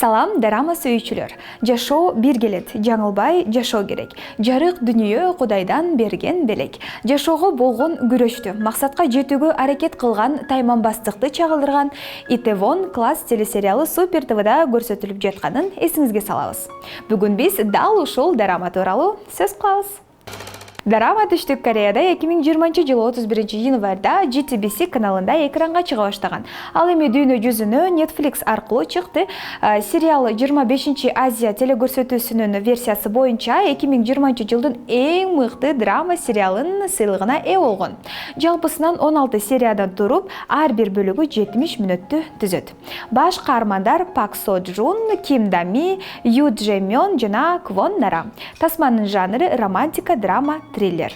Салам дарама сүйүүчүлөр. Жашоо бир келет, жаңылбай жашоо керек. Жарык дүнүйө Кудайдан берген белек. Жашоого болгон күрөштү, максатка жетүүгө аракет кылган, тайманбастыкты чагылдырган Итевон класс телесериалы Супер ТВда көрсөтүлүп жатканын эсиңизге салабыз. Бүгүн биз дал ушул дарама тууралуу сөз кылабыз. Дарама Түштүк Кореяда 2020 жылы 31 январда JTBC каналында экранга чыга баштаган. Ал эми дүйнө жүзүнө Netflix аркылуу чыкты. Сериал 25 Азия телекөрсөтүүсүнүн версиясы боюнча 2020 жылдын эң мыкты драма сериалынын сыйлыгына ээ болгон. Жалпысынан 16 сериядан туруп, ар бир бөлүгү 70 мүнөттү түзөт. Баш каармандар Пак Со Джун, Ким Да Ми, Ю Дже Мён жана Квон Нара. Тасманын жанры романтика, драма, триллер.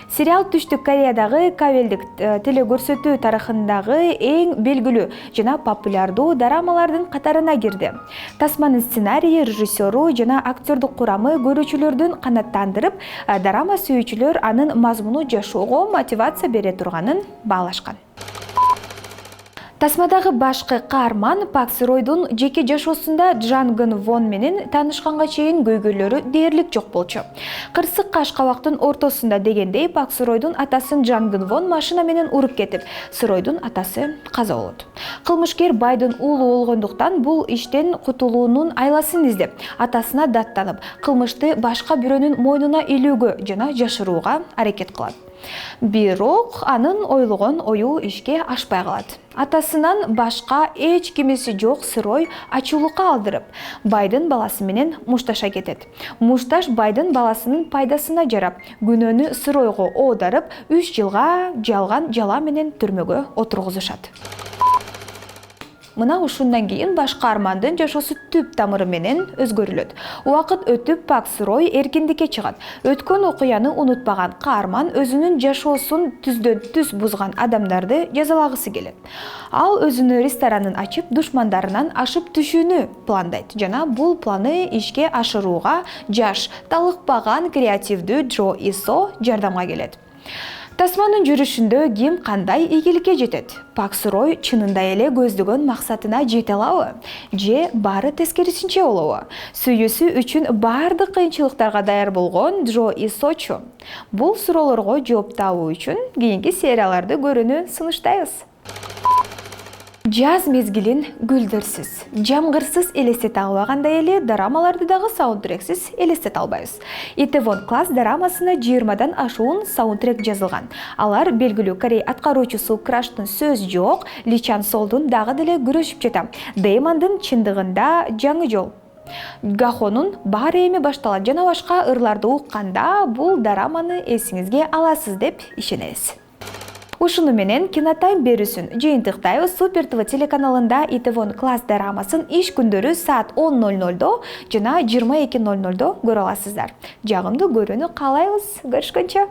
Сериал Түштүк Кореядагы кабелдик телекөрсөтүү тарыхындагы эң белгилүү жана популярдуу дарамалардын катарына кирди. Тасманын сценарийи, режиссеру жана актердук курамы көрүүчүлөрдүн канааттандырып, дарама сүйүүчүлөр анын мазмуну жашоого мотивация бере турганын баалашкан. Тасмадагы башкы каарман Пак Сыройдун жеке жашоосунда Джан Гын Вон менен таанышканга чейин көйгөйлөрү дээрлик жок болчу. Кырсык кашкабактын ортосунда дегендей Пак Сыройдун атасын Джан Гын Вон машина менен уруп кетип, Сыройдун атасы каза болот. Кылмышкер байдын уулу болгондуктан бул иштен кутулуунун айласын издеп, атасына даттанып, кылмышты башка бирөөнүн мойнуна илүүгө жана жашырууга аракет кылат. Бирок анын ойлогон ою ишке ашпай калат. Атасынан башка эч кимиси жок Сырой ачуулукка алдырып, байдын баласы менен мушташа кетет. Мушташ байдын баласынын пайдасына жарап, күнөөнү Сыройго оодарып, 3 жылга жалган жала менен түрмөгө отургузушат. Мына ушундан кийин баш каармандын жашоосу түп тамыры менен өзгөрүлөт. Убакыт өтүп Пак Сырой эркиндикке чыгат. Өткөн окуяны унутпаган каарман өзүнүн жашоосун түздөн түз бузган адамдарды жазалагысы келет. Ал өзүнүн ресторанын ачып, душмандарынан ашып түшүүнү пландайт жана бул планы ишке ашырууга жаш, талыкпаган креативдүү Джо Исо жардамга келет. Тасманын жүрүшүндө ким кандай ийгиликке жетет? Пак Сырой чынында эле көздөгөн максатына жете алабы? Же баары тескерисинче болобу? Сүйүүсү үчүн баардык кыйынчылыктарга даяр болгон Джо Исочу. Бул суроолорго жооп табуу үчүн кийинки серияларды көрүүнү сунуштайбыз. Жаз мезгилин гүлдөрсүз, жамгырсыз элестете албагандай эле дарамаларды дагы саундтрексиз элестете албайбыз. Итевон класс дарамасына 20дан ашуун саундтрек жазылган. Алар белгилүү Корей аткаруучусу Краштын сөз жок, Ли Чан Солдун дагы деле күрөшүп жата. Дэймондун чындыгында жаңы жол. Гахонун баары эми башталат жана башка ырларды укканда бул дараманы эсиңизге аласыз деп ишенебиз. Ушуну менен Кинотайм берүүсүн жыйынтыктайбыз. Супер ТВ телеканалында Итевон класс дарамасын иш күндөрү саат 10:00 жана 22:00 көрө аласыздар. Жагымдуу көрүүнү каалайбыз. Көрүшкөнчө.